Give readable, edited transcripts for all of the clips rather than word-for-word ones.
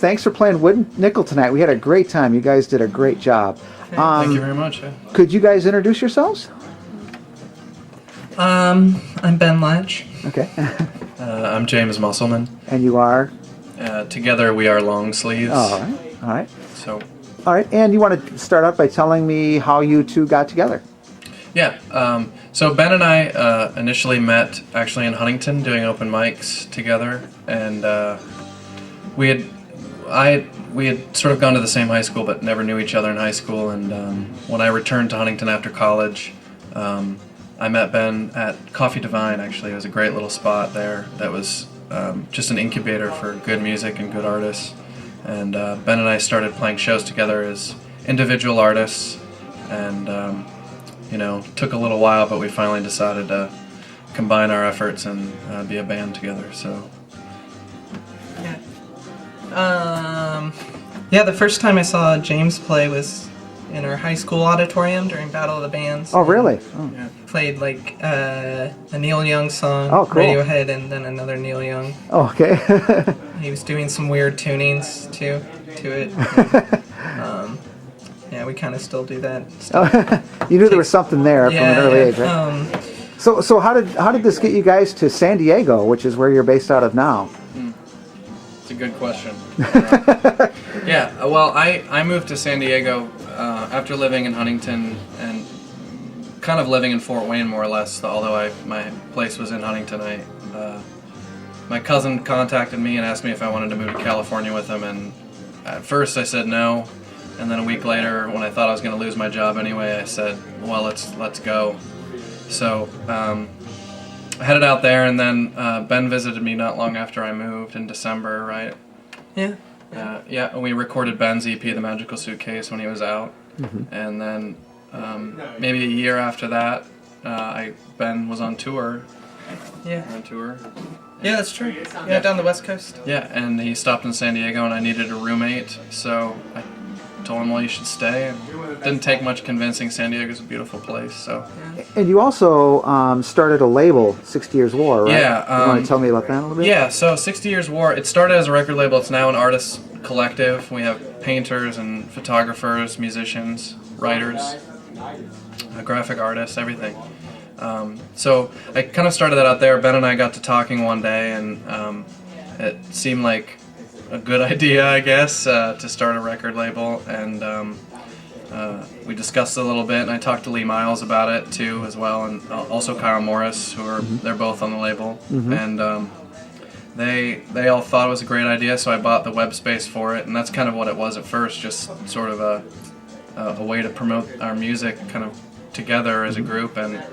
thanks for playing Wood Nickel tonight. We had a great time. You guys did a great job. Thank you very much. Could you guys introduce yourselves? I'm Ben Laatsch. Okay. I'm James Musselman. And you are? Together we are Longsleeves. All right. All right. So. All right. And you want to start out by telling me how you two got together? Yeah. So Ben and I initially met actually in Huntington doing open mics together, and we had sort of gone to the same high school but never knew each other in high school. And when I returned to Huntington after college, I met Ben at Coffee Divine. Actually, it was a great little spot there that was just an incubator for good music and good artists. And Ben and I started playing shows together as individual artists, and took a little while, but we finally decided to combine our efforts and be a band together. So. Yeah, the first time I saw James play was in our high school auditorium during Battle of the Bands. Oh, really? Oh. Yeah. Played like a Neil Young song, oh, cool. Radiohead, and then another Neil Young. Oh, okay. He was doing some weird tunings to it. And, yeah, we kind of still do that. You knew there was something there from an early age, right? So how did this get you guys to San Diego, which is where you're based out of now? It's a good question. Well, I moved to San Diego after living in Huntington and kind of living in Fort Wayne more or less, although my place was in Huntington. My cousin contacted me and asked me if I wanted to move to California with him, and at first I said no, and then a week later when I thought I was going to lose my job anyway, I said, well, let's go. So I headed out there, and then Ben visited me not long after I moved in December, right? Yeah. And we recorded Ben's EP, The Magical Suitcase, when he was out. Mm-hmm. And then maybe a year after that, Ben was on tour. Yeah. On tour. Yeah, that's true. Yeah, down the West Coast. Yeah, and he stopped in San Diego, and I needed a roommate, so I told him, well, you should stay. And didn't take much convincing. San Diego's a beautiful place. So. And you also started a label, 60 Years War, right? Yeah. You want to tell me about that a little bit? Yeah, so 60 Years War, it started as a record label. It's now an artist collective. We have painters and photographers, musicians, writers, graphic artists, everything. So I kind of started that out there. Ben and I got to talking one day, and it seemed like a good idea, I guess, to start a record label, and we discussed it a little bit, and I talked to Lee Miles about it too as well, and also Kyle Morris, they're both on the label, and they all thought it was a great idea, so I bought the web space for it, and that's kind of what it was at first, just sort of a way to promote our music kind of together as a group, and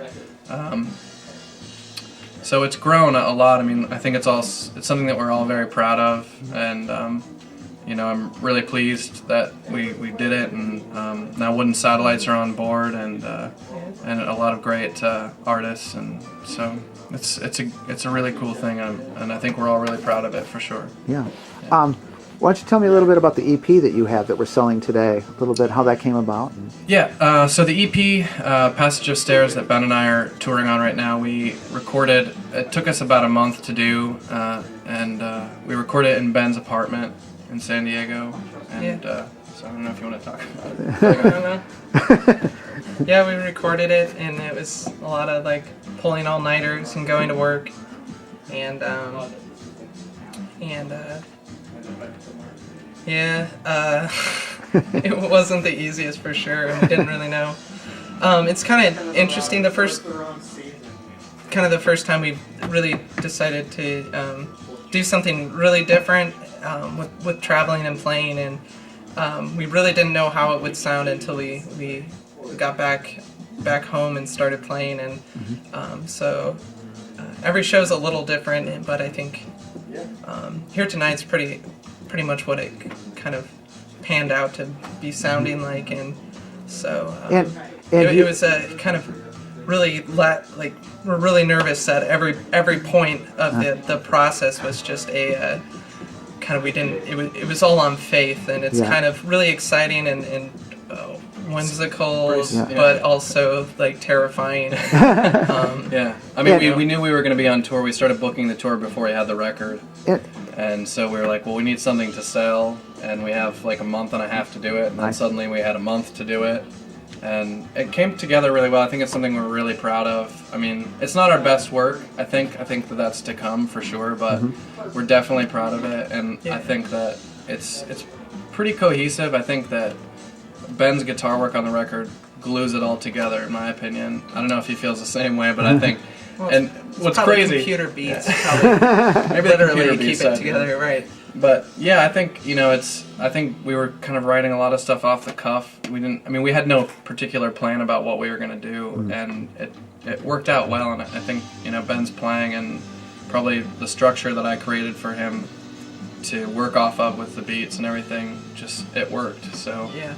so it's grown a lot. I mean, I think it's something that we're all very proud of, and I'm really pleased that we did it, and now Wooden Satellites are on board, and a lot of great artists, and so it's a really cool thing, and I think we're all really proud of it for sure. Yeah. Why don't you tell me a little bit about the EP that you have that we're selling today? A little bit how that came about. Yeah, so the EP, Passage of Stairs, that Ben and I are touring on right now, we recorded, it took us about a month to do, and we recorded it in Ben's apartment in San Diego, and so I don't know if you want to talk about it. Yeah, we recorded it, and it was a lot of like pulling all-nighters and going to work, and it wasn't the easiest for sure, and we didn't really know. It's kind of interesting. The first time we really decided to do something really different with traveling and playing, and we really didn't know how it would sound until we got back home and started playing, and so every show's a little different, but I think Here Tonight's pretty much what it kind of panned out to be sounding like, and so it was a kind of really we're really nervous that every point of the process was just a kind of it was all on faith, and it's kind of really exciting and whimsical, but also like terrifying. I mean, we knew we were going to be on tour. We started booking the tour before we had the record. And so we were like, well, we need something to sell, and we have like a month and a half to do it, and then Nice. suddenly we had a month to do it. And it came together really well. I think it's something we're really proud of. I mean, it's not our best work. I think that that's to come for sure, but we're definitely proud of it, and I think that it's pretty cohesive. I think that Ben's guitar work on the record glues it all together, in my opinion. I don't know if he feels the same way, but I think. Well, and what's probably crazy? Computer beats. Probably Maybe the computer literally beats keep it side, together, right? But yeah, I think I think we were kind of writing a lot of stuff off the cuff. We had no particular plan about what we were going to do, and it worked out well. And I think Ben's playing and probably the structure that I created for him to work off of with the beats and everything, just it worked. So yeah,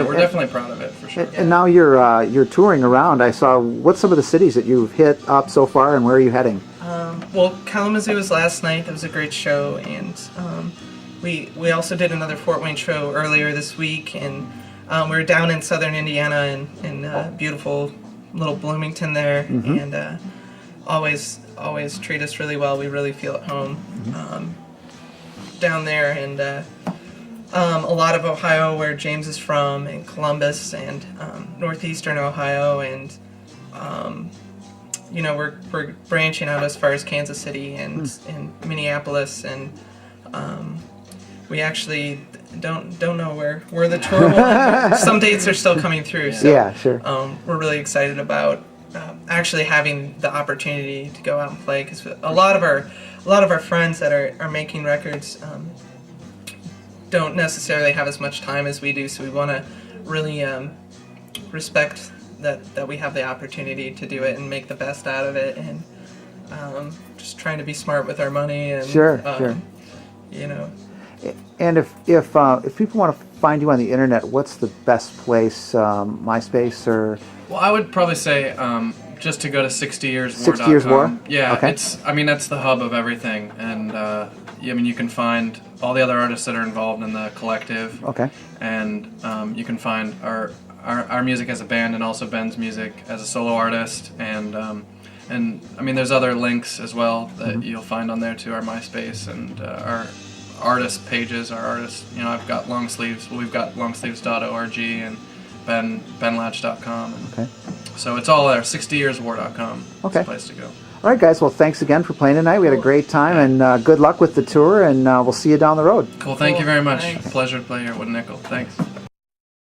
we're definitely proud of it for sure. And now you're touring around. I saw, what's some of the cities that you've hit up so far, and where are you heading? Well, Kalamazoo was last night. That was a great show, and we also did another Fort Wayne show earlier this week, and we were down in southern Indiana in beautiful little Bloomington there, and always treat us really well. We really feel at home down there, and a lot of Ohio, where James is from, and Columbus, and northeastern Ohio, and we're branching out as far as Kansas City and Minneapolis, and we actually don't know where the tour will end. Some dates are still coming through, so Yeah, sure. we're really excited about actually having the opportunity to go out and play, because a lot of our friends that are making records don't necessarily have as much time as we do, so we want to really respect that we have the opportunity to do it and make the best out of it, and just trying to be smart with our money, and Sure. And if people want to find you on the internet, what's the best place? MySpace or? Well, I would probably say just to go to 60yearswar.com. 60 Years War? Yeah, Okay. that's the hub of everything, and you can find all the other artists that are involved in the collective. Okay. And you can find our music as a band, and also Ben's music as a solo artist, and there's other links as well that you'll find on there to our MySpace and our artist pages. Our artists, I've got Longsleeves. Well, we've got longsleeves.org and benlaatsch.com. Okay. So it's all there. 60yearswar.com. Okay. It's the place to go. All right, guys. Well, thanks again for playing tonight. We had a great time, and good luck with the tour, and we'll see you down the road. Cool. Thank you very much. Thanks. Pleasure to play here at Wood Nickel. Thanks.